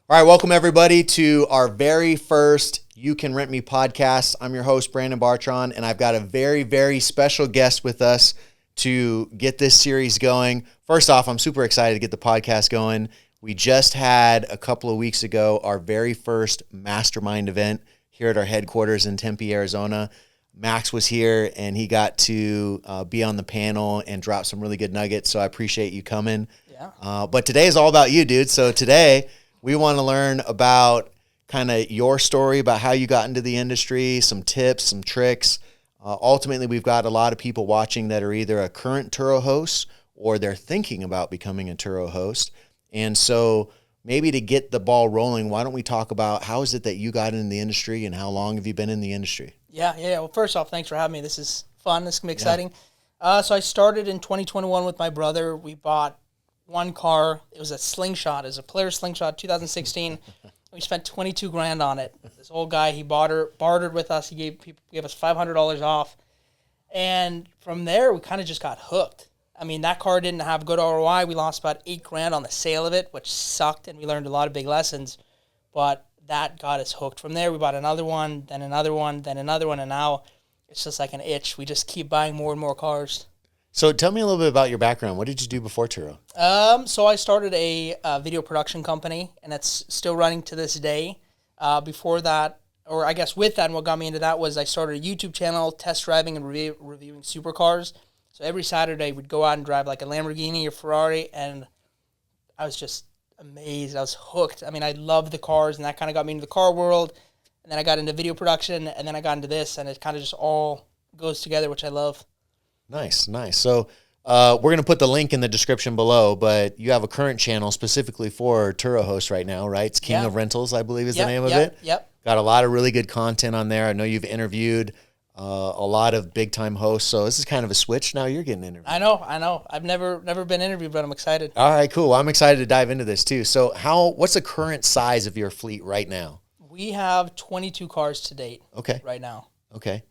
All right, welcome everybody to our very first You Can Rent Me podcast. I'm your host, Brandon Bartron, and I've got a very, very special guest with us to get this series going. First off, I'm super excited to get the podcast going. We just had a couple of weeks ago our very first mastermind event here at our headquarters in Tempe, Arizona. Max was here, and he got to be on the panel and drop some really good nuggets, so I appreciate you coming. Yeah. But today is all about you, dude. So today we want to learn about kind of your story, about how you got into the industry, some tips, some tricks. Ultimately, we've got a lot of people watching that are either a current Turo host or they're thinking about becoming a Turo host. And so maybe to get the ball rolling, why don't we talk about how is it that you got into the industry and how long have you been in the industry? Yeah. Well, first off, thanks for having me. This is fun. This can be exciting. So I started in 2021 with my brother. We bought one car. It was a Slingshot. It was a Polaris Slingshot 2016. We spent $22,000 on it. This old guy, he bartered with us. He gave us $500 off. And from there, we kind of just got hooked. I mean, that car didn't have good ROI. We lost about $8,000 on the sale of it, which sucked, and we learned a lot of big lessons. But that got us hooked. From there, we bought another one, then another one, then another one, and now it's just like an itch. We just keep buying more and more cars. So tell me a little bit about your background. What did you do before Turo? So I started a video production company, and it's still running to this day. Before that, or I guess with that, and what got me into that was I started a YouTube channel, test driving and reviewing supercars. So every Saturday, we'd go out and drive like a Lamborghini or Ferrari, and I was just amazed. I was hooked. I mean, I loved the cars, and that kind of got me into the car world. And then I got into video production, and then I got into this, and it kind of just all goes together, which I love. Nice. So we're going to put the link in the description below, but you have a current channel specifically for Turo hosts right now, right? It's King of Rentals, I believe is the name of it. Yep. Got a lot of really good content on there. I know you've interviewed a lot of big-time hosts, so this is kind of a switch. Now you're getting interviewed. I know. I've never been interviewed, but I'm excited. All right, cool. I'm excited to dive into this too. So what's the current size of your fleet right now? We have 22 cars to date. Okay. Right now. Okay.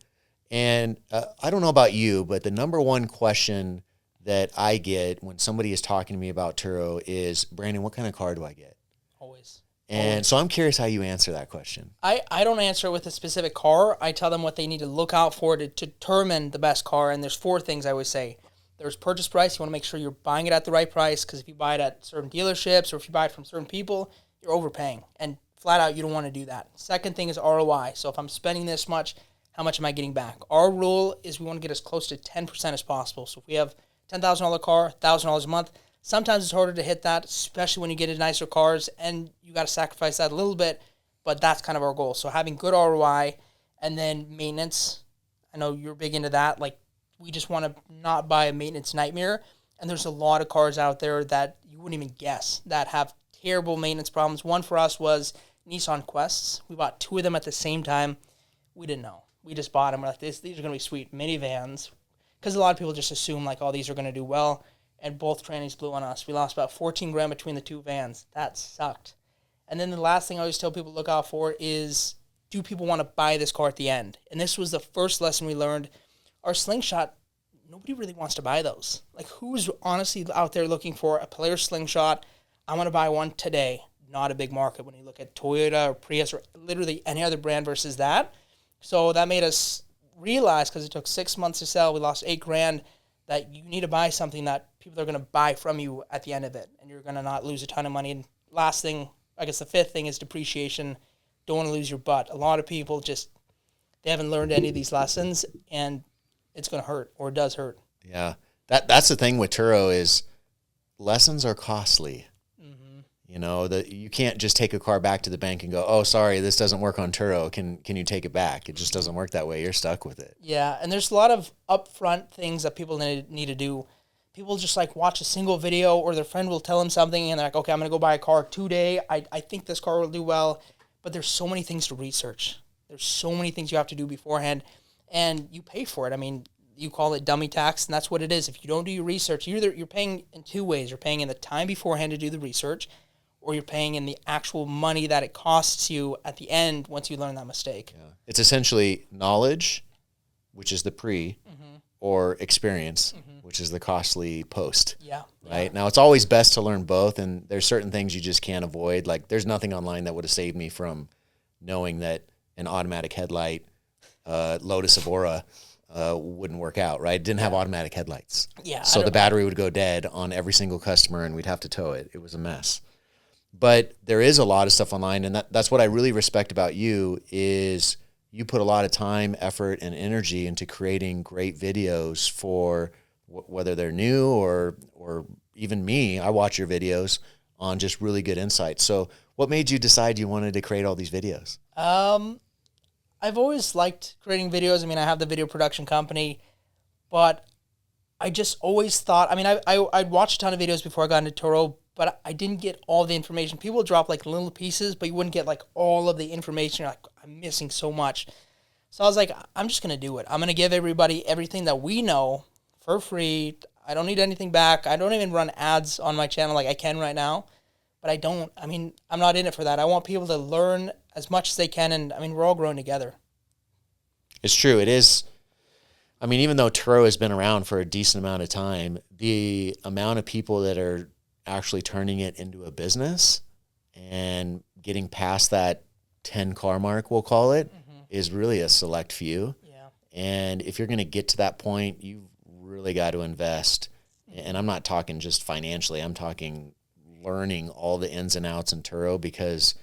And I don't know about you, but the number one question that I get when somebody is talking to me about Turo is, Brandon, what kind of car do I get? Always. And so I'm curious how you answer that question. I don't answer it with a specific car. I tell them what they need to look out for to determine the best car. And there's 4 things I always say. There's purchase price. You want to make sure you're buying it at the right price, because if you buy it at certain dealerships or if you buy it from certain people, you're overpaying. And flat out, you don't want to do that. Second thing is ROI. So if I'm spending this much, how much am I getting back? Our rule is we want to get as close to 10% as possible. So if we have $10,000 car, $1,000 a month, sometimes it's harder to hit that, especially when you get into nicer cars, and you got to sacrifice that a little bit, but that's kind of our goal. So having good ROI, and then maintenance. I know you're big into that. Like, we just want to not buy a maintenance nightmare, and there's a lot of cars out there that you wouldn't even guess that have terrible maintenance problems. One for us was Nissan Quests. We bought 2 of them at the same time. We didn't know. We just bought them. We're like, these are going to be sweet minivans. Because a lot of people just assume, like, oh, these are going to do well. And both trannies blew on us. We lost about $14,000 between the 2 vans. That sucked. And then the last thing I always tell people to look out for is, do people want to buy this car at the end? And this was the first lesson we learned. Our Slingshot, nobody really wants to buy those. Like, who's honestly out there looking for a Polaris Slingshot? I want to buy one today. Not a big market when you look at Toyota or Prius or literally any other brand versus that. So that made us realize, because it took 6 months to sell, we lost $8,000, that you need to buy something that people are going to buy from you at the end of it, and you're going to not lose a ton of money. And last thing, I guess the 5th thing is depreciation. Don't want to lose your butt. A lot of people they haven't learned any of these lessons, and it's going to hurt, or it does hurt. Yeah, that's the thing with Turo is lessons are costly. You know, you can't just take a car back to the bank and go, oh, sorry, this doesn't work on Turo. Can you take it back? It just doesn't work that way. You're stuck with it. Yeah, and there's a lot of upfront things that people need to do. People just like watch a single video, or their friend will tell them something, and they're like, okay, I'm going to go buy a car today. I think this car will do well. But there's so many things to research. There's so many things you have to do beforehand, and you pay for it. I mean, you call it dummy tax, and that's what it is. If you don't do your research, you're paying in 2 ways. You're paying in the time beforehand to do the research, or you're paying in the actual money that it costs you at the end once you learn that mistake. Yeah. It's essentially knowledge, which is the pre, or experience, which is the costly post. Yeah. Right. Now, it's always best to learn both. And there's certain things you just can't avoid. Like, there's nothing online that would have saved me from knowing that an automatic headlight, Lotus Evora, wouldn't work out, right? It didn't have automatic headlights. Yeah. So the battery would go dead on every single customer and we'd have to tow it. It was a mess. But there is a lot of stuff online, and that's what I really respect about you is you put a lot of time, effort, and energy into creating great videos for whether they're new or even me. I watch your videos on just really good insights. So what made you decide you wanted to create all these videos? I've always liked creating videos. I mean, I have the video production company, but I just always thought, I mean, I'd watched a ton of videos before I got into Turo, but I didn't get all the information. People would drop like little pieces, but you wouldn't get like all of the information. You're like, I'm missing so much. So I was like, I'm just going to do it. I'm going to give everybody everything that we know for free. I don't need anything back. I don't even run ads on my channel like I can right now, but I'm not in it for that. I want people to learn as much as they can. And I mean, we're all growing together. It's true. It is. I mean, even though Turo has been around for a decent amount of time, the amount of people that are actually turning it into a business and getting past that 10 car mark, we'll call it, is really a select few. Yeah. And if you're going to get to that point, you've really got to invest. And I'm not talking just financially. I'm talking learning all the ins and outs in Turo, because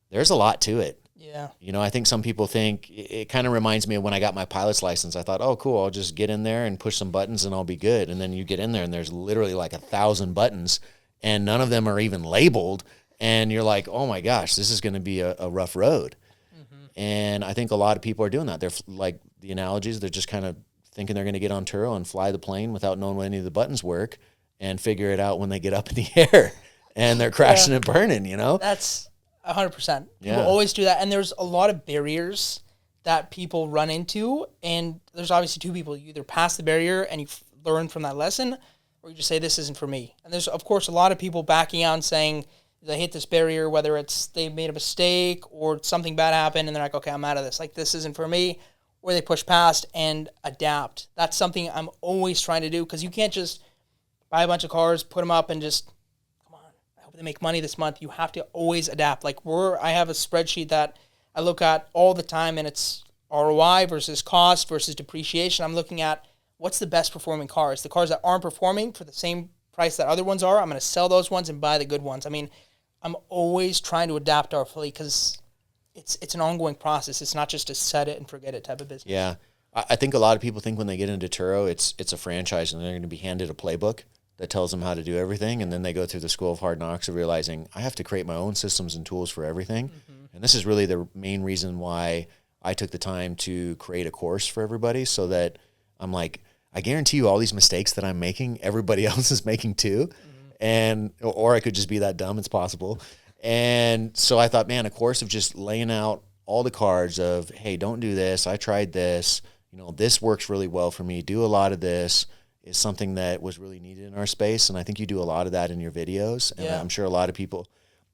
there's a lot to it. Yeah. You know, I think some people think it kind of reminds me of when I got my pilot's license. I thought, oh, cool, I'll just get in there and push some buttons and I'll be good. And then you get in there and there's literally like 1,000 buttons and none of them are even labeled. And you're like, oh my gosh, this is going to be a rough road. And I think a lot of people are doing that. They're like the analogies, they're just kind of thinking they're going to get on Turo and fly the plane without knowing when any of the buttons work and figure it out when they get up in the air and they're crashing and burning, you know? That's 100%. Yeah. People always do that. And there's a lot of barriers that people run into. And there's obviously two people. You either pass the barrier and you learn from that lesson, or you just say, this isn't for me. And there's, of course, a lot of people backing out and saying, they hit this barrier, whether it's they made a mistake or something bad happened, and they're like, okay, I'm out of this. Like, this isn't for me. Or they push past and adapt. That's something I'm always trying to do, because you can't just buy a bunch of cars, put them up, and just, come on, I hope they make money this month. You have to always adapt. Like, I have a spreadsheet that I look at all the time, and it's ROI versus cost versus depreciation. I'm looking at what's the best performing cars. The cars that aren't performing for the same price that other ones are, I'm going to sell those ones and buy the good ones. I mean, I'm always trying to adapt our fleet, because it's an ongoing process. It's not just a set it and forget it type of business. Yeah. I think a lot of people think when they get into Turo, it's a franchise and they're going to be handed a playbook that tells them how to do everything. And then they go through the school of hard knocks of realizing I have to create my own systems and tools for everything. And this is really the main reason why I took the time to create a course for everybody, so that I'm like, I guarantee you all these mistakes that I'm making, everybody else is making too. And, or I could just be that dumb, it's possible. And so I thought, man, a course of just laying out all the cards of, hey, don't do this. I tried this, you know, this works really well for me. Do a lot of this is something that was really needed in our space. And I think you do a lot of that in your videos. And I'm sure a lot of people,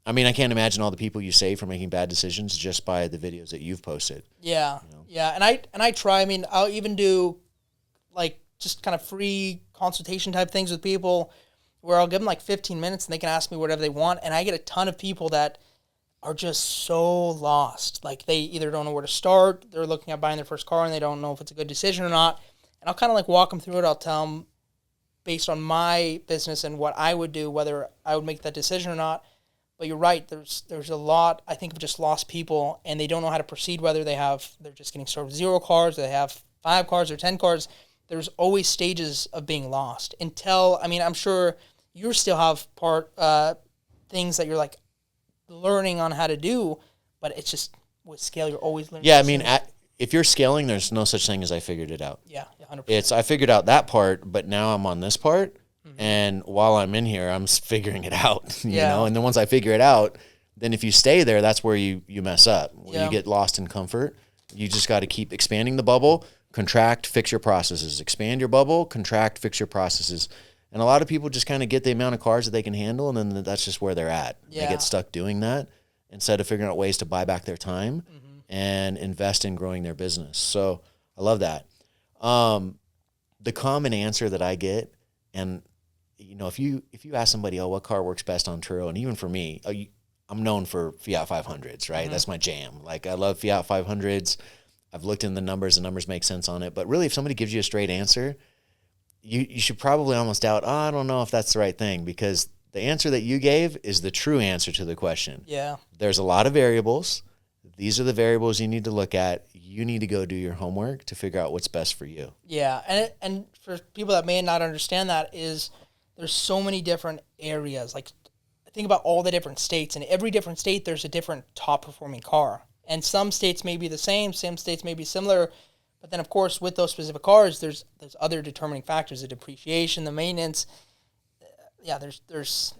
I mean, I can't imagine all the people you save from making bad decisions just by the videos that you've posted. Yeah. You know? Yeah. And I try, I mean, I'll even do like just kind of free consultation type things with people, where I'll give them like 15 minutes and they can ask me whatever they want. And I get a ton of people that are just so lost. Like, they either don't know where to start, they're looking at buying their first car and they don't know if it's a good decision or not. And I'll kind of like walk them through it. I'll tell them based on my business and what I would do, whether I would make that decision or not. But you're right, there's a lot, I think, of just lost people, and they don't know how to proceed, whether they're just getting started with 0 cars, or they have 5 cars or 10 cars. There's always stages of being lost until, I mean, I'm sure you still have things that you're like learning on how to do, but it's just with scale, you're always learning. Yeah, I mean, if you're scaling, there's no such thing as I figured it out. Yeah, 100%. It's I figured out that part, but now I'm on this part, and while I'm in here, I'm figuring it out, you know? And then once I figure it out, then if you stay there, that's where you mess up, where you get lost in comfort. You just got to keep expanding the bubble, contract, fix your processes. Expand your bubble, contract, fix your processes. And a lot of people just kind of get the amount of cars that they can handle, and then that's just where they're at. Yeah. They get stuck doing that instead of figuring out ways to buy back their time and invest in growing their business. So I love that. the common answer that I get, and if you ask somebody, oh, what car works best on Turo, and even for me, I'm known for Fiat 500s, right? That's my jam. Like, I love Fiat 500s. I've looked in the numbers make sense on it. But really, if somebody gives you a straight answer, you should probably almost doubt, I don't know if that's the right thing, because the answer that you gave is the true answer to the question. Yeah. There's a lot of variables. These are the variables you need to look at. You need to go do your homework to figure out what's best for you. Yeah, and for people that may not understand that, is there's so many different areas. Like, think about all the different states. In every different state, there's a different top-performing car. And some states may be the same, some states may be similar. But then, of course, with those specific cars, there's other determining factors, the depreciation, the maintenance. Yeah, that's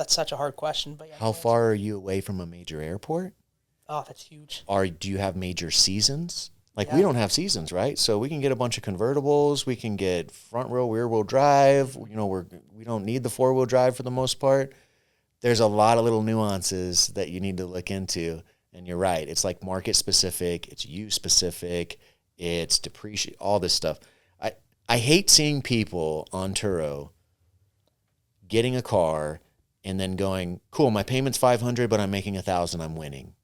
such a hard question. But yeah, how far are you away from a major airport? Oh, that's huge. Do you have major seasons? Like, we don't have seasons, right? So we can get a bunch of convertibles. We can get front wheel, rear wheel drive. We don't need the 4-wheel drive for the most part. There's a lot of little nuances that you need to look into. And you're right. It's like market specific. It's use specific. It's depreciate, all this stuff. I hate seeing people on Turo getting a car and then going, cool, my payment's $500, but I'm making $1,000. I'm winning.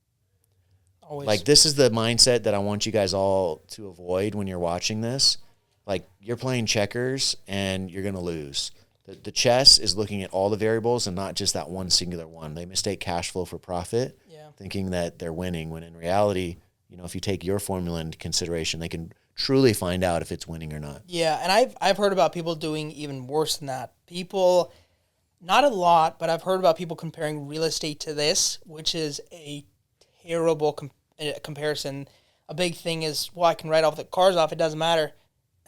Always. Like, this is the mindset that I want you guys all to avoid when you're watching this. Like, you're playing checkers and you're going to lose. The chess is looking at all the variables and not just that one singular one. They mistake cash flow for profit, thinking that they're winning, when in reality, if you take your formula into consideration, they can truly find out if it's winning or not. Yeah, and I've heard about people doing even worse than that. People, not a lot, but I've heard about people comparing real estate to this, which is a terrible comparison. A big thing is, well, I can write off the cars off. It doesn't matter.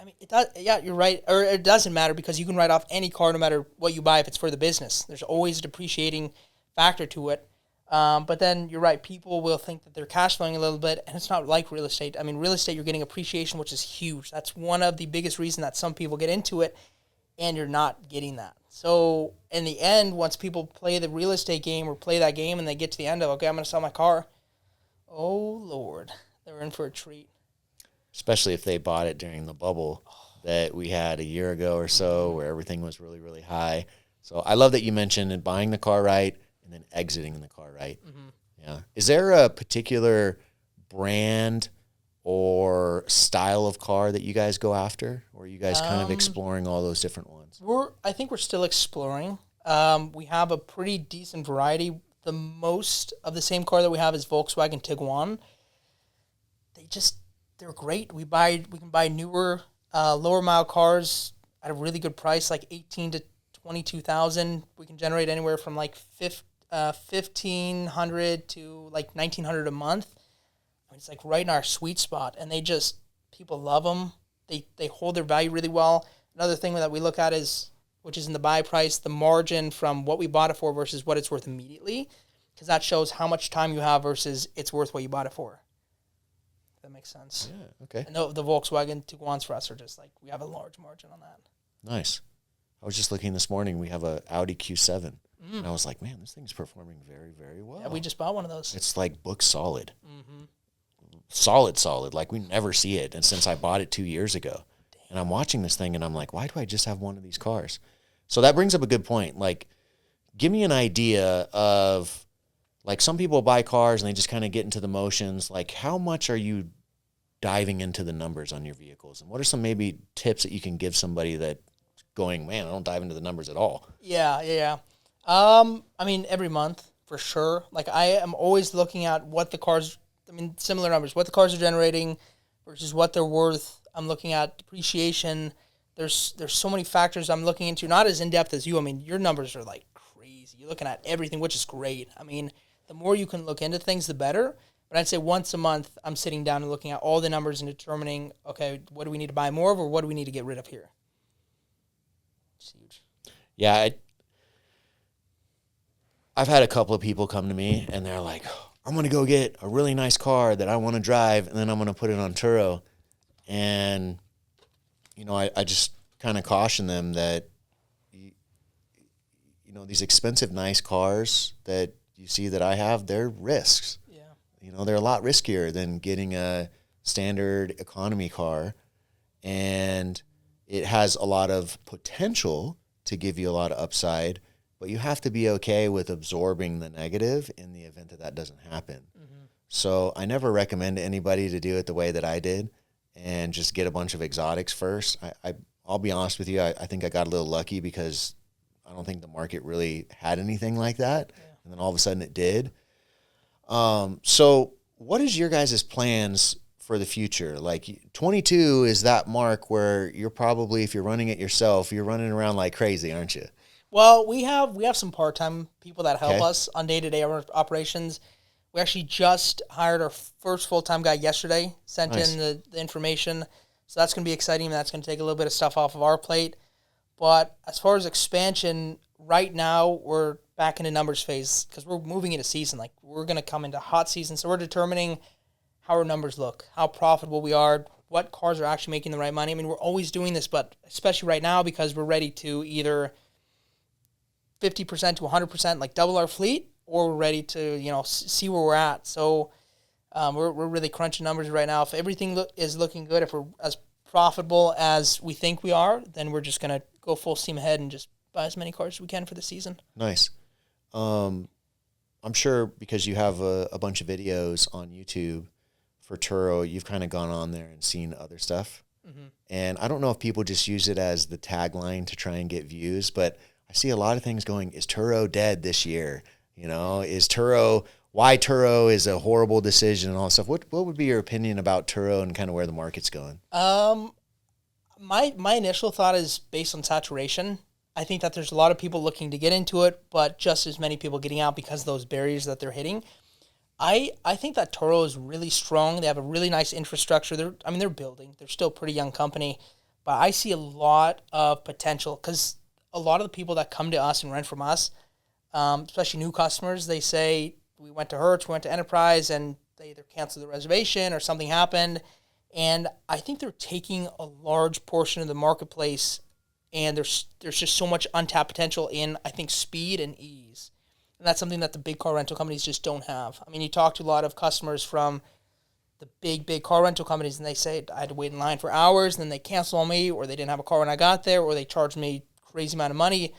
I mean, it does. Yeah, you're right. Or it doesn't matter, because you can write off any car no matter what you buy if it's for the business. There's always a depreciating factor to it. But then you're right. People will think that they're cash flowing a little bit, and it's not like real estate. I mean, real estate, you're getting appreciation, which is huge. That's one of the biggest reasons that some people get into it, and you're not getting that. So in the end, once people play the real estate game or play that game and they get to the end of, okay, I'm going to sell my car. Oh, Lord, they're in for a treat. Especially if they bought it during the bubble that we had a year ago or so, where everything was really, really high. So I love that you mentioned buying the car right and then exiting the car right. Mm-hmm. Yeah. Is there a particular brand or style of car that you guys go after? Or are you guys kind of exploring all those different ones? I think we're still exploring. We have a pretty decent variety. The most of the same car that we have is Volkswagen Tiguan. They're great. We can buy newer, lower mile cars at a really good price, like 18 to 22,000. We can generate anywhere from like 1,500 to like 1,900 a month. I mean, it's like right in our sweet spot, and people love them. They hold their value really well. Another thing that we look at is, which is in the buy price, the margin from what we bought it for versus what it's worth immediately, because that shows how much time you have versus it's worth what you bought it for. That makes sense. Yeah, okay. And the Volkswagen Tiguan's for us are just like, we have a large margin on that. Nice. I was just looking this morning. We have a Audi Q7. And I was like, man, this thing's performing very, very well. Yeah, we just bought one of those. It's like book solid. Mm-hmm. Solid. Like, we never see it. And since I bought it 2 years ago. Damn. And I'm watching this thing and I'm like, why do I just have one of these cars? So that brings up a good point. Like, give me an idea of, like, some people buy cars and they just kind of get into the motions. Like, how much are you diving into the numbers on your vehicles? And what are some maybe tips that you can give somebody that going, man, I don't dive into the numbers at all? Yeah. I mean, every month for sure. Like, I am always looking at what the cars, similar numbers, what the cars are generating versus what they're worth. I'm looking at depreciation. There's so many factors I'm looking into, not as in-depth as you. I mean, your numbers are like crazy. You're looking at everything, which is great. I mean, the more you can look into things, the better. But I'd say once a month, I'm sitting down and looking at all the numbers and determining, okay, what do we need to buy more of, or what do we need to get rid of here? It's huge. Yeah, I've had a couple of people come to me and they're like, I'm going to go get a really nice car that I want to drive, and then I'm going to put it on Turo. And, I just kind of caution them that, these expensive, nice cars that you see that I have, they're risks. Yeah. They're a lot riskier than getting a standard economy car. And it has a lot of potential to give you a lot of upside, but you have to be okay with absorbing the negative in the event that that doesn't happen. Mm-hmm. So I never recommend anybody to do it the way that I did and just get a bunch of exotics first. I'll be honest with you. I think I got a little lucky because I don't think the market really had anything like that. Yeah. And then all of a sudden it did. So what is your guys' plans for the future? Like 22 is that mark where you're probably, if you're running it yourself, you're running around like crazy, aren't you? Well, we have some part-time people that help us on day-to-day operations. We actually just hired our first full-time guy yesterday, sent in the information. So that's going to be exciting. That's going to take a little bit of stuff off of our plate. But as far as expansion, right now we're back into numbers phase because we're moving into season. Like we're going to come into hot season. So we're determining how our numbers look, how profitable we are, what cars are actually making the right money. I mean, we're always doing this, but especially right now because we're ready to either 50% to 100%, like double our fleet, or we're ready to, see where we're at. So we're really crunching numbers right now. If everything is looking good, if we're as profitable as we think we are, then we're just going to go full steam ahead and just buy as many cars as we can for the season. Nice. I'm sure because you have a bunch of videos on YouTube for Turo, you've kind of gone on there and seen other stuff. Mm-hmm. And I don't know if people just use it as the tagline to try and get views, but I see a lot of things going, is Turo dead this year? Why Turo is a horrible decision and all that stuff. What would be your opinion about Turo and kind of where the market's going? My initial thought is based on saturation. I think that there's a lot of people looking to get into it, but just as many people getting out because of those barriers that they're hitting. I think that Turo is really strong. They have a really nice infrastructure. They're building. They're still a pretty young company, but I see a lot of potential because a lot of the people that come to us and rent from us, especially new customers, they say, we went to Hertz, we went to Enterprise, and they either canceled the reservation or something happened. And I think they're taking a large portion of the marketplace, and there's just so much untapped potential in, I think, speed and ease. And that's something that the big car rental companies just don't have. I mean, you talk to a lot of customers from the big car rental companies, and they say, I had to wait in line for hours, and then they cancel on me, or they didn't have a car when I got there, or they charged me crazy amount of money.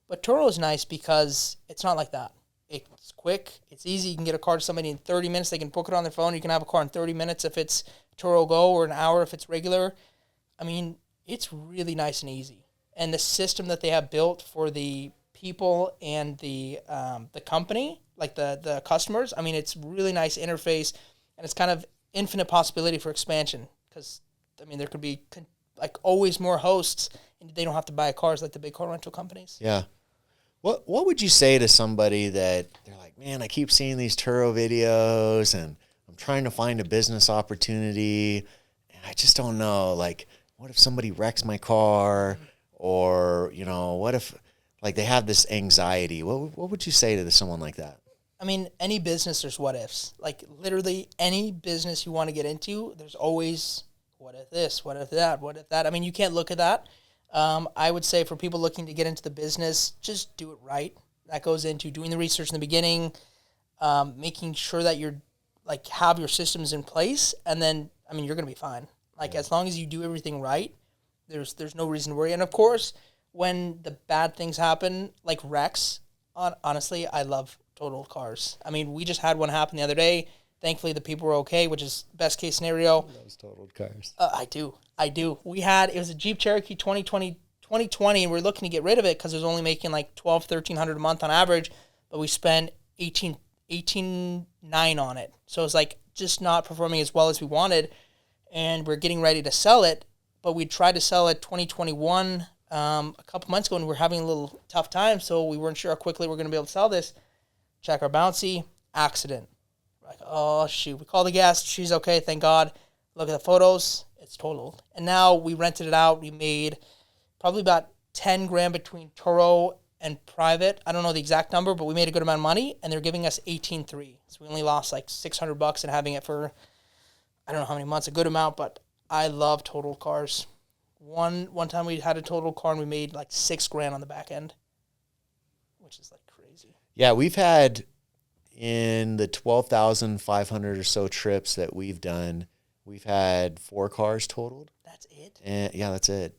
But Turo is nice because it's not like that. It's quick. It's easy. You can get a car to somebody in 30 minutes. They can book it on their phone. You can have a car in 30 minutes if it's Turo Go, or an hour if it's regular. I mean, it's really nice and easy. And the system that they have built for the people and the company, like the customers, I mean, it's really nice interface, and it's kind of infinite possibility for expansion because, I mean, there could be like always more hosts, and they don't have to buy cars like the big car rental companies. Yeah. What would you say to somebody that they're like, man, I keep seeing these Turo videos and I'm trying to find a business opportunity and I just don't know, like, what if somebody wrecks my car, or, what if, like, they have this anxiety? What would you say to someone like that? I mean, any business, there's what ifs. Like, literally any business you want to get into, there's always what if this, what if that, what if that. I mean, you can't look at that. I would say for people looking to get into the business, just do it right. That goes into doing the research in the beginning, making sure that you're like have your systems in place, and then, I mean, you're going to be fine. Like, as long as you do everything right, there's no reason to worry. And of course, when the bad things happen, like wrecks, honestly, I love totaled cars. I mean, we just had one happen the other day. Thankfully, the people were okay, which is best case scenario. Those totaled cars. I do. it was a Jeep Cherokee 2020, and we're looking to get rid of it because it was only making like $1,200-$1,300 a month on average, but we spent $18,900 on it. So it's like just not performing as well as we wanted, and we're getting ready to sell it, but we tried to sell it 2021 a couple months ago, and we're having a little tough time, so we weren't sure how quickly we're going to be able to sell this. Check our bouncy, accident. Like, oh, shoot. We call the guest. She's okay, thank God. Look at the photos. It's totaled. And now we rented it out. We made probably about $10,000 between Turo and private. I don't know the exact number, but we made a good amount of money, and they're giving us $18,300. So we only lost like $600 in having it for, I don't know how many months, a good amount, but I love totaled cars. One time we had a totaled car, and we made like $6,000 on the back end, which is like crazy. Yeah, we've had, in the 12,500 or so trips that we've done, we've had 4 cars totaled. That's it? And yeah, that's it.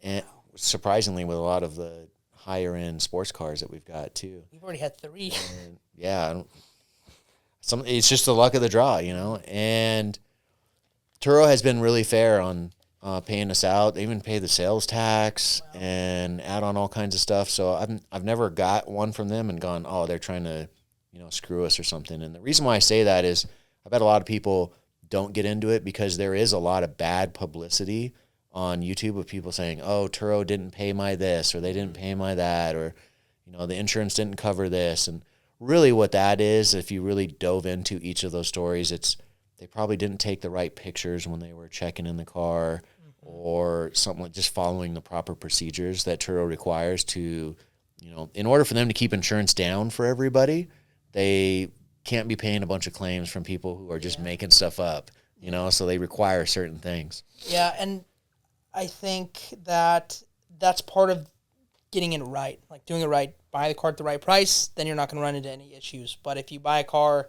And surprisingly, with a lot of the higher end sports cars that we've got too. We've already had 3. And yeah, it's just the luck of the draw, you know. And Turo has been really fair on paying us out. They even pay the sales tax and add on all kinds of stuff. So I've never got one from them and gone, oh, they're trying to, you know, screw us or something. And the reason why I say that is I bet a lot of people don't get into it because there is a lot of bad publicity on YouTube of people saying, oh, Turo didn't pay my this, or they didn't pay my that, or, you know, the insurance didn't cover this. And really what that is, if you really dove into each of those stories, it's they probably didn't take the right pictures when they were checking in the car, or something like just following the proper procedures that Turo requires to, you know, in order for them to keep insurance down for everybody, they can't be paying a bunch of claims from people who are just making stuff up, you know, so they require certain things. Yeah, and I think that that's part of getting it right, like doing it right. Buy the car at the right price, then you're not going to run into any issues. But if you buy a car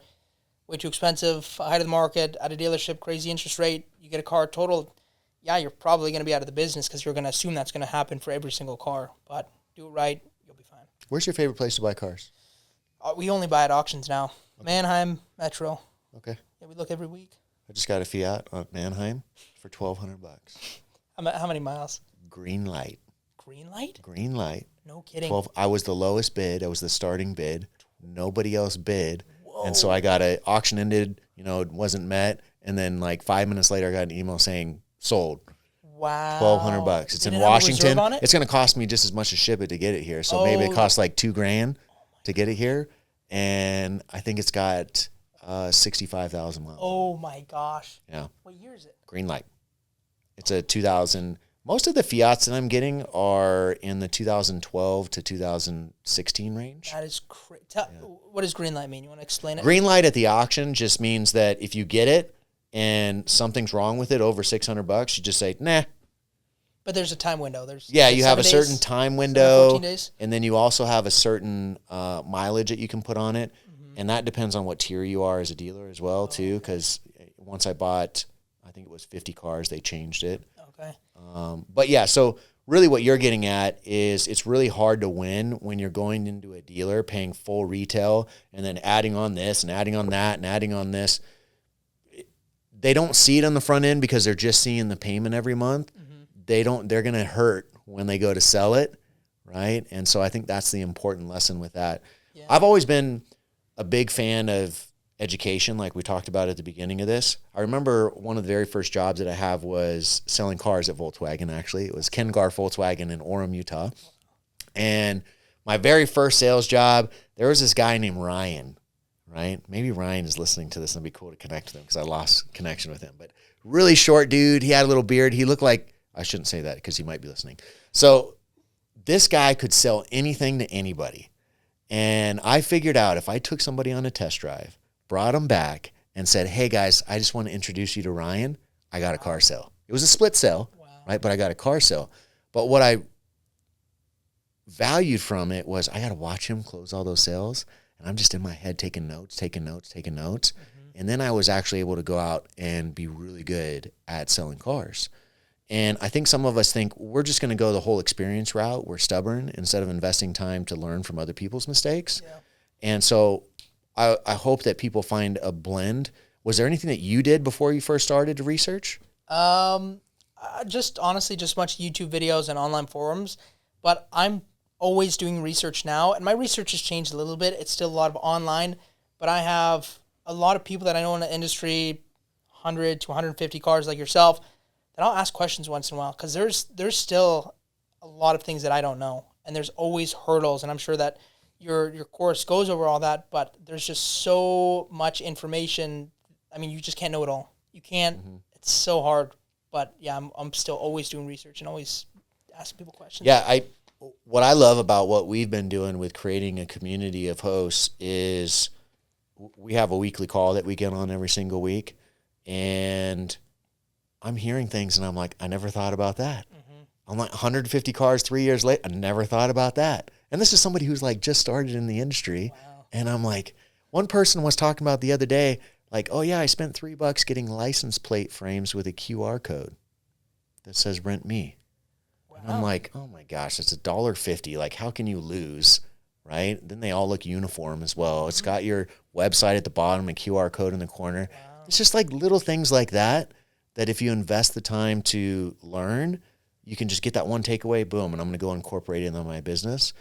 way too expensive, height of the market, at a dealership, crazy interest rate, you get a car totaled, yeah, you're probably going to be out of the business because you're going to assume that's going to happen for every single car. But do it right, you'll be fine. Where's your favorite place to buy cars? We only buy at auctions now. Okay. Manheim, Metro. Okay. Yeah, we look every week. I just got a Fiat on Manheim for $1,200. How many miles? Green light. Green light? Green light. No kidding. 12. I was the lowest bid. I was the starting bid. Nobody else bid. Whoa. And so I got an auction ended, you know, it wasn't met. And then like 5 minutes later, I got an email saying sold. Wow. $1,200. It's in Washington. It's going to cost me just as much to ship it to get it here. So maybe it costs like $2,000 to get it here. And I think it's got 65,000 miles. Oh my gosh. Yeah. What year is it? Green light. It's a 2000. Most of the Fiats that I'm getting are in the 2012 to 2016 range. That is crazy. What does green light mean? You want to explain it? Green light at the auction just means that if you get it and something's wrong with it over $600, you just say, nah. But there's a time window. You have a certain time window, 14 days. And then you also have a certain mileage that you can put on it, and that depends on what tier you are as a dealer as well, too, because once I bought, I think it was 50 cars, they changed it. Okay. But yeah, so really what you're getting at is it's really hard to win when you're going into a dealer paying full retail and then adding on this and adding on that and adding on this. They don't see it on the front end because they're just seeing the payment every month. They're going to hurt when they go to sell it, right? And so I think that's the important lesson with that. Yeah. I've always been a big fan of education, like we talked about at the beginning of this. I remember one of the very first jobs that I have was selling cars at Volkswagen, actually. It was Ken Garf Volkswagen in Orem, Utah. And my very first sales job, there was this guy named Ryan, right? Maybe Ryan is listening to this and it'd be cool to connect with him because I lost connection with him. But really short dude. He had a little beard. He looked like, I shouldn't say that because he might be listening. So this guy could sell anything to anybody. And I figured out if I took somebody on a test drive, brought them back, and said, hey, guys, I just want to introduce you to Ryan, I got a car sale. It was a split sale, right? But I got a car sale. But what I valued from it was I got to watch him close all those sales. And I'm just in my head taking notes. And then I was actually able to go out and be really good at selling cars. And I think some of us think we're just going to go the whole experience route. We're stubborn instead of investing time to learn from other people's mistakes. Yeah. And so I hope that people find a blend. Was there anything that you did before you first started to research? Just honestly, just much YouTube videos and online forums. But I'm always doing research now. And my research has changed a little bit. It's still a lot of online. But I have a lot of people that I know in the industry, 100 to 150 cars like yourself, and I'll ask questions once in a while because there's still a lot of things that I don't know, and there's always hurdles, and I'm sure that your course goes over all that, but there's just so much information. I mean, you just can't know it all. You can't. Mm-hmm. It's so hard, but yeah, I'm still always doing research and always asking people questions. Yeah, what I love about what we've been doing with creating a community of hosts is we have a weekly call that we get on every single week, and I'm hearing things and I'm like, I never thought about that. Mm-hmm. I'm like 150 cars 3 years later. I never thought about that. And this is somebody who's like just started in the industry. Wow. And I'm like, one person was talking about the other day, like, oh yeah, I spent $3 getting license plate frames with a QR code that says rent me. And I'm like, oh my gosh, it's $1.50. Like, how can you lose? Right? Then they all look uniform as well. It's got your website at the bottom, a QR code in the corner. Wow. It's just like little things like that if you invest the time to learn, you can just get that one takeaway, boom, and I'm going to go incorporate it into my business.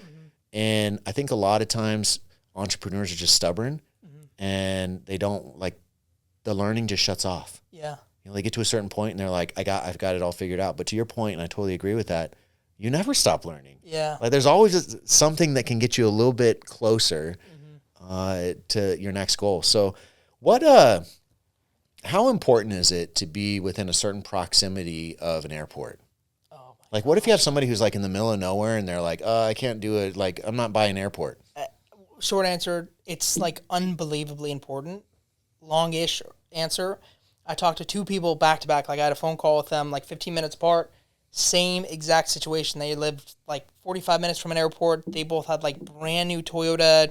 And I think a lot of times entrepreneurs are just stubborn and they don't like, the learning just shuts off. Yeah. You know, they get to a certain point and they're like, I've got it all figured out. But to your point, and I totally agree with that, you never stop learning. Yeah. Like there's always something that can get you a little bit closer to your next goal. So how important is it to be within a certain proximity of an airport? Like, what if you have somebody who's like in the middle of nowhere and they're like, I can't do it. Like, I'm not by an airport. Short answer, it's like unbelievably important. Longish answer, I talked to two people back to back. Like I had a phone call with them like 15 minutes apart. Same exact situation. They lived like 45 minutes from an airport. They both had like brand new Toyota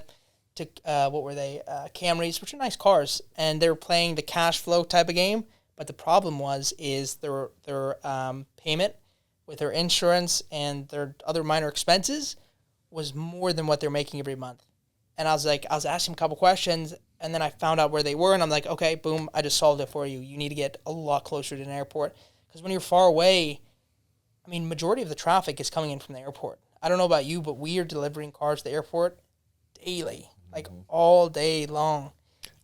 Camrys, which are nice cars. And they were playing the cash flow type of game. But the problem is their payment with their insurance and their other minor expenses was more than what they're making every month. And I was asking a couple questions, and then I found out where they were, and I'm like, okay, boom, I just solved it for you. You need to get a lot closer to an airport. Because when you're far away, I mean, majority of the traffic is coming in from the airport. I don't know about you, but we are delivering cars to the airport daily, like all day long.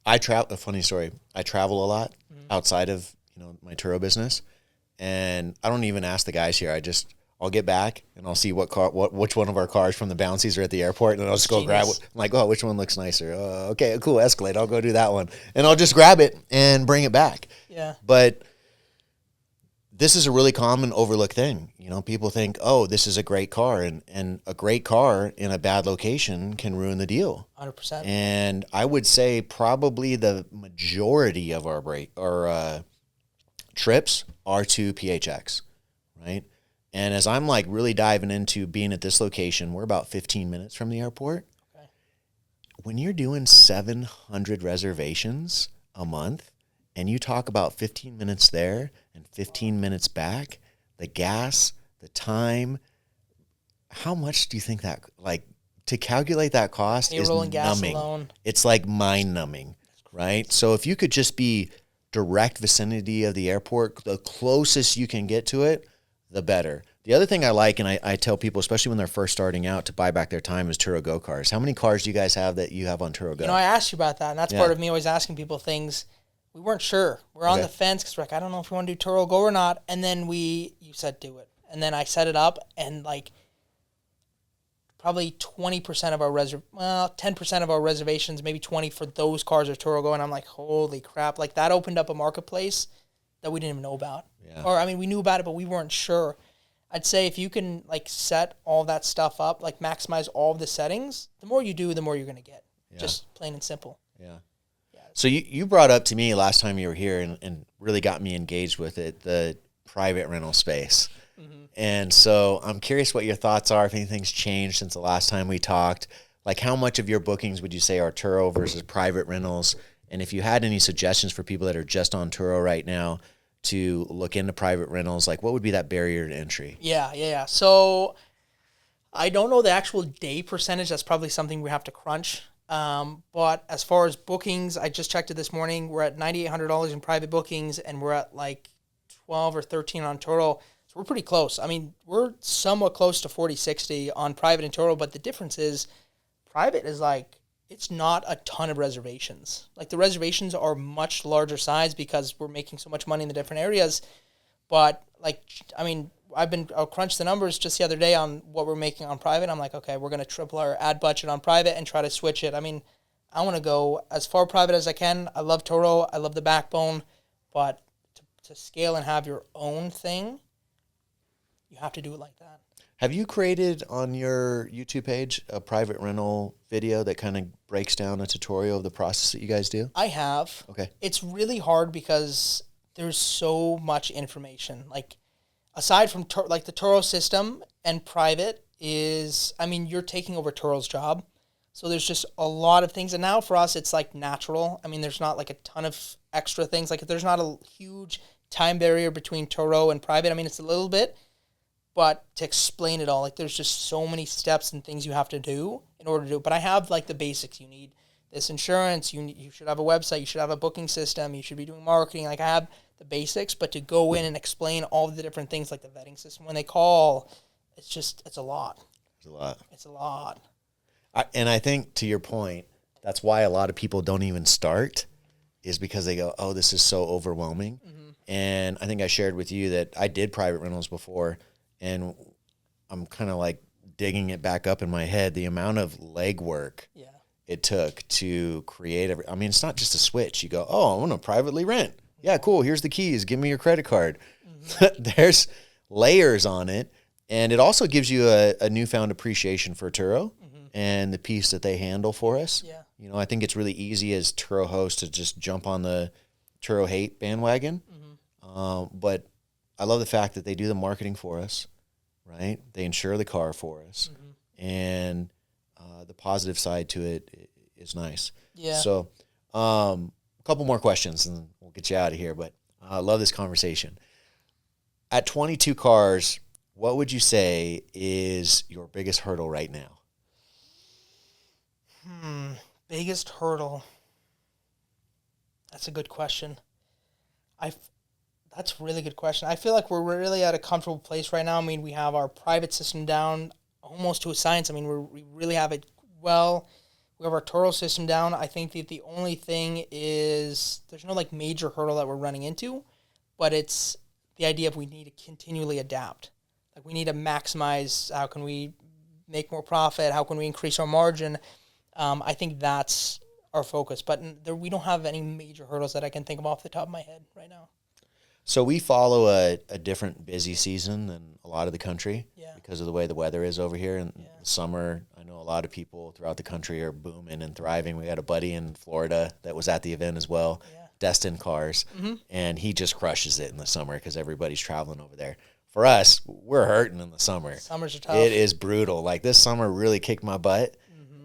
A funny story. I travel a lot outside of my Turo business. And I don't even ask the guys here. I'll get back and I'll see which one of our cars from the bouncies are at the airport, and I'll just go grab it. I'm like, oh, which one looks nicer? Okay, cool, Escalade. I'll go do that one, and I'll just grab it and bring it back. Yeah. But this is a really common overlooked thing. People think, oh, this is a great car, and a great car in a bad location can ruin the deal. 100%. And I would say probably the majority of our trips are to PHX, right? And as I'm like really diving into being at this location, we're about 15 minutes from the airport. Okay. When you're doing 700 reservations a month and you talk about 15 minutes there and 15 minutes back, the gas, the time, how much do you think that, like, to calculate that cost is numbing. Gas alone. It's like mind numbing, right? So if you could just be direct vicinity of the airport, the closest you can get to it, the better. The other thing I like, and I tell people, especially when they're first starting out, to buy back their time, is Turo Go cars. How many cars do you guys have that you have on Turo Go? I asked you about that, and that's part of me always asking people things. We weren't sure. We're on the fence because we're like, I don't know if we want to do Turo Go or not. And then you said do it. And then I set it up, and like probably 20% of our 10% of our reservations, maybe 20 for those cars are Turo Go. And I'm like, holy crap. Like that opened up a marketplace that we didn't even know about. Yeah. Or, I mean, we knew about it, but we weren't sure. I'd say if you can like set all that stuff up, like maximize all of the settings, the more you do, the more you're going to get. Yeah. Just plain and simple. Yeah. So you brought up to me last time you were here and really got me engaged with it, the private rental space. Mm-hmm. And so I'm curious what your thoughts are, if anything's changed since the last time we talked. Like how much of your bookings would you say are Turo versus private rentals? And if you had any suggestions for people that are just on Turo right now to look into private rentals, like what would be that barrier to entry? Yeah. So I don't know the actual day percentage. That's probably something we have to crunch. But as far as bookings, I just checked it this morning. We're at $9,800 in private bookings, and we're at like 12 or 13 on Turo. So we're pretty close. I mean, we're somewhat close to 40, 60 on private and Turo, but the difference is private is like, it's not a ton of reservations. Like the reservations are much larger size because we're making so much money in the different areas. But like, I mean, I'll crunch the numbers just the other day on what we're making on private. I'm like, okay, we're going to triple our ad budget on private and try to switch it. I mean, I want to go as far private as I can. I love Turo. I love the backbone. But to scale and have your own thing, you have to do it like that. Have you created on your YouTube page a private rental video that kind of breaks down a tutorial of the process that you guys do? I have. Okay. It's really hard because there's so much information. Like, aside from like the Turo system and private is, I mean, you're taking over Turo's job. So there's just a lot of things. And now for us, it's like natural. I mean, there's not like a ton of extra things. Like there's not a huge time barrier between Turo and private. I mean, it's a little bit, but to explain it all, like there's just so many steps and things you have to do in order to do it. But I have like the basics. You need this insurance. You should have a website. You should have a booking system. You should be doing marketing. Like I have the basics, but to go in and explain all the different things like the vetting system when they call, it's a lot. It's a lot. It's a lot. And I think to your point, that's why a lot of people don't even start, is because they go, oh, this is so overwhelming. And I think I shared with you that I did private rentals before, and I'm kind of like digging it back up in my head, the amount of legwork it took to create I mean, it's not just a switch. You go, oh, I want to privately rent. Yeah, cool. Here's the keys. Give me your credit card. There's layers on it. And it also gives you a newfound appreciation for Turo and the piece that they handle for us. Yeah. You know, I think it's really easy as Turo host to just jump on the Turo hate bandwagon. But I love the fact that they do the marketing for us, right? They insure the car for us. And the positive side to it is nice. Yeah. So a couple more questions and we'll get you out of here. But I love this conversation. At 22 cars, what would you say is your biggest hurdle right now? Biggest hurdle. That's a good question. That's a really good question. I feel like we're really at a comfortable place right now. I mean, we have our private system down almost to a science. I mean, we really have it well. We have our Turo system down. I think that the only thing is there's no like major hurdle that we're running into, but it's the idea of we need to continually adapt. Like we need to maximize how can we make more profit? How can we increase our margin? I think that's our focus. But we don't have any major hurdles that I can think of off the top of my head right now. So we follow a different busy season than a lot of the country because of the way the weather is over here. In the summer, I know a lot of people throughout the country are booming and thriving. We had a buddy in Florida that was at the event as well, Destin Cars, and he just crushes it in the summer because everybody's traveling over there. For us, we're hurting in the summer. Summers are tough. It is brutal. Like this summer really kicked my butt.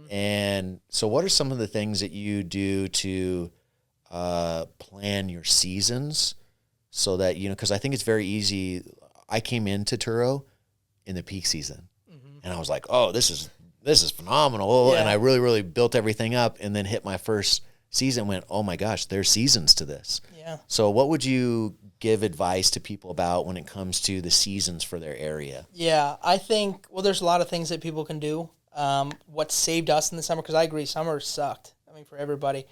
And so what are some of the things that you do to plan your seasons so that, you know, because I think it's very easy. I came into Turo in the peak season and I was like, oh, this is phenomenal. And I really, really built everything up and then hit my first season and went, oh my gosh, there's seasons to this. Yeah. So what would you give advice to people about when it comes to the seasons for their area? Yeah, I think, well, there's a lot of things that people can do. What saved us in the summer, because I agree, summer sucked, I mean, for everybody.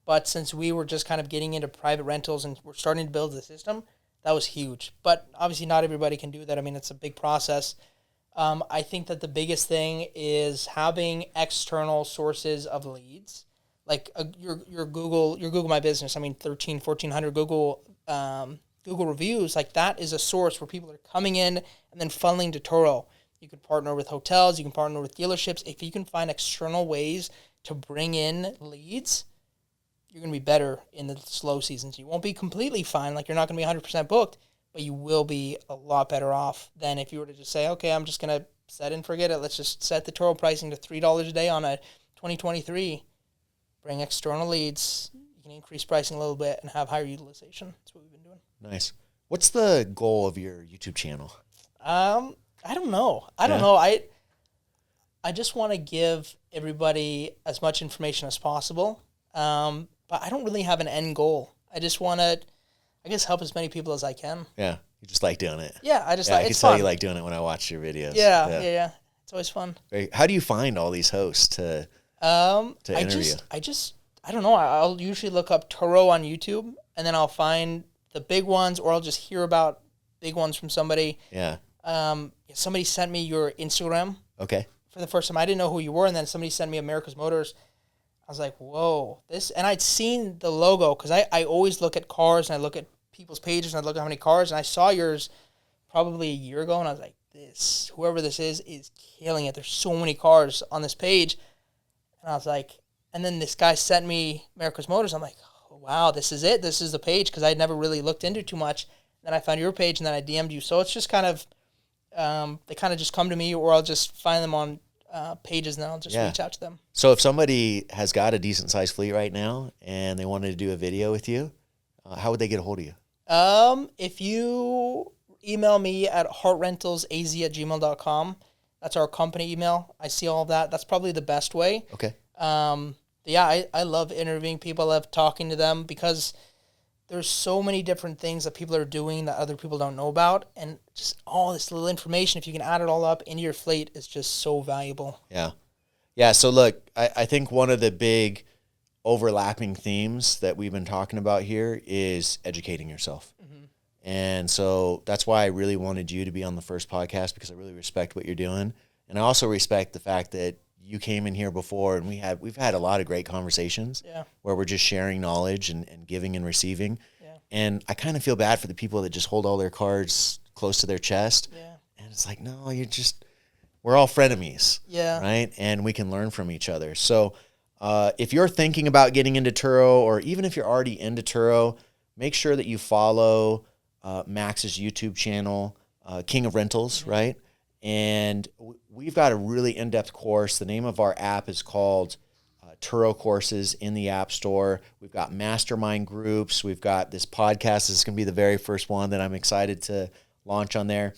But since we were just kind of getting into private rentals and we're starting to build the system, that was huge. But obviously not everybody can do that. I mean, it's a big process. I think that the biggest thing is having external sources of leads. Like your Google My Business, I mean, 1,400 Google reviews, like that is a source where people are coming in and then funneling to Turo. You can partner with hotels. You can partner with dealerships. If you can find external ways to bring in leads, you're going to be better in the slow seasons. You won't be completely fine. Like you're not going to be 100% booked, but you will be a lot better off than if you were to just say, okay, I'm just going to set and forget it. Let's just set the Turo pricing to $3 a day on a 2023. Bring external leads. You can increase pricing a little bit and have higher utilization. That's what we've been doing. Nice. What's the goal of your YouTube channel? I don't know. I don't know. I just want to give everybody as much information as possible. But I don't really have an end goal. I just want to, I guess, help as many people as I can. Yeah. You just like doing it. Yeah. I can it's tell fun. You like doing it when I watch your videos. Yeah. It's always fun. How do you find all these hosts to interview? I don't know. I'll usually look up Turo on YouTube and then I'll find the big ones or I'll just hear about big ones from somebody. Yeah. Somebody sent me your Instagram. Okay. For the first time. I didn't know who you were, and then somebody sent me America's Motors. I was like, whoa, this, and I'd seen the logo, because I always look at cars, and I look at people's pages, and I look at how many cars, and I saw yours probably a year ago, and I was like, whoever this is killing it. There's so many cars on this page. And I was like, and then this guy sent me America's Motors. I'm like, oh, wow, this is it. This is the page, because I'd never really looked into too much. Then I found your page, and then I DM'd you. So it's just kind of, they kind of just come to me, or I'll just find them on pages, and then I'll just reach out to them. So if somebody has got a decent sized fleet right now and they wanted to do a video with you, how would they get a hold of you? If you email me at heartrentalsaz@gmail.com. That's our company email. I see all of that. That's probably the best way. Okay. Yeah, I love interviewing people. I love talking to them because there's so many different things that people are doing that other people don't know about. And just all this little information, if you can add it all up into your fleet, is just so valuable. Yeah. Yeah. So look, I think one of the big overlapping themes that we've been talking about here is educating yourself. And so that's why I really wanted you to be on the first podcast, because I really respect what you're doing. And I also respect the fact that you came in here before and we've had a lot of great conversations where we're just sharing knowledge and giving and receiving. Yeah. And I kind of feel bad for the people that just hold all their cards close to their chest. Yeah. And it's like, no, we're all frenemies. Yeah. Right. And we can learn from each other. So if you're thinking about getting into Turo, or even if you're already into Turo, make sure that you follow Max's YouTube channel, King of Rentals, right? And we've got a really in-depth course. The name of our app is called Turo Courses in the App Store. We've got mastermind groups. We've got this podcast. This is going to be the very first one that I'm excited to launch on there.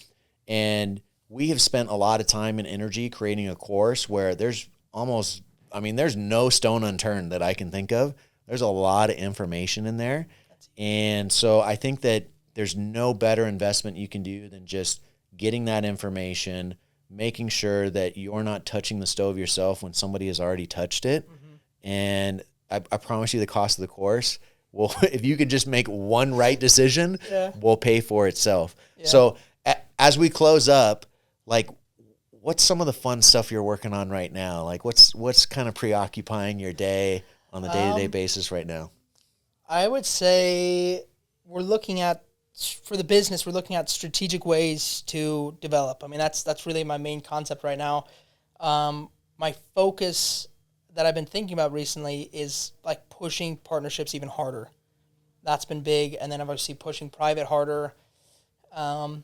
And we have spent a lot of time and energy creating a course where there's no stone unturned that I can think of. There's a lot of information in there. And so I think that there's no better investment you can do than just getting that information, making sure that you're not touching the stove yourself when somebody has already touched it. And I promise you the cost of the course, if you could just make one right decision, will pay for itself. Yeah. So as we close up, like, what's some of the fun stuff you're working on right now? Like, what's kind of preoccupying your day on the day-to-day basis right now? I would say we're looking at strategic ways to develop. I mean, that's really my main concept right now. My focus that I've been thinking about recently is like pushing partnerships even harder. That's been big. And then obviously pushing private harder. And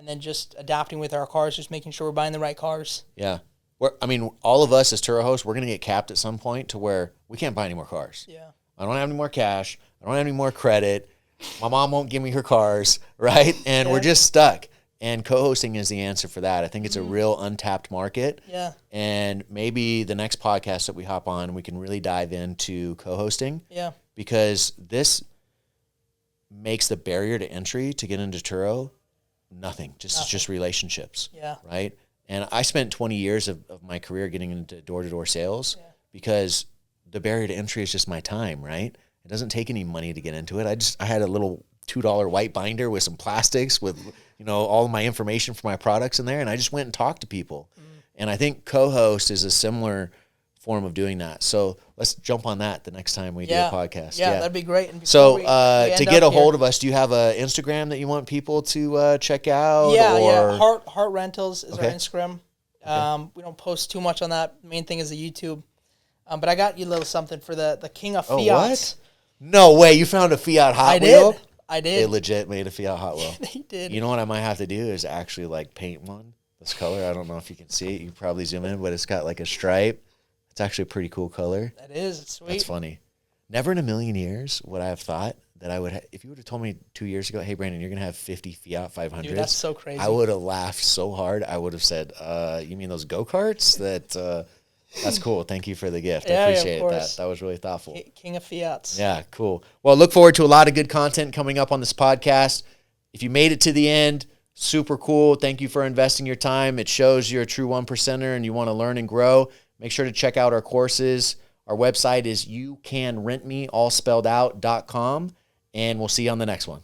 then just adapting with our cars, just making sure we're buying the right cars. Yeah. All of us as Turo hosts, we're going to get capped at some point to where we can't buy any more cars. Yeah. I don't have any more cash. I don't have any more credit. My mom won't give me her cars, right? And we're just stuck. And co-hosting is the answer for that. I think it's a real untapped market. Yeah. And maybe the next podcast that we hop on, we can really dive into co-hosting. Yeah. Because this makes the barrier to entry to get into Turo nothing. It's just relationships. Yeah. Right? And I spent 20 years of my career getting into door-to-door sales because the barrier to entry is just my time, right? It doesn't take any money to get into it. I had a little $2 white binder with some plastics with, all of my information for my products in there. And I just went and talked to people. And I think co-host is a similar form of doing that. So let's jump on that the next time we do a podcast. Yeah, that'd be great. And so to get a hold of us, do you have an Instagram that you want people to check out? Yeah. Heart Rentals is our Instagram. Okay. We don't post too much on that. The main thing is the YouTube. But I got you a little something for the King of Fiat. Oh, what? No way. You found a Fiat Hot Wheel? I did. They legit made a Fiat Hot Wheel. They did. You know what I might have to do is actually like paint one this color. I don't know if you can see it. You can probably zoom in, but it's got like a stripe. It's actually a pretty cool color. That is. It's sweet. That's funny. Never in a million years would I have thought that I would if you would have told me 2 years ago, hey, Brandon, you're going to have 50 Fiat 500s. Dude, that's so crazy. I would have laughed so hard. I would have said, you mean those go-karts? That's cool. Thank you for the gift. I appreciate it. That was really thoughtful. King of Fiats. Yeah, cool. Well, look forward to a lot of good content coming up on this podcast. If you made it to the end, super cool. Thank you for investing your time. It shows you're a true 1%er and you want to learn and grow. Make sure to check out our courses. Our website is youcanrentme, all spelled out, .com, and we'll see you on the next one.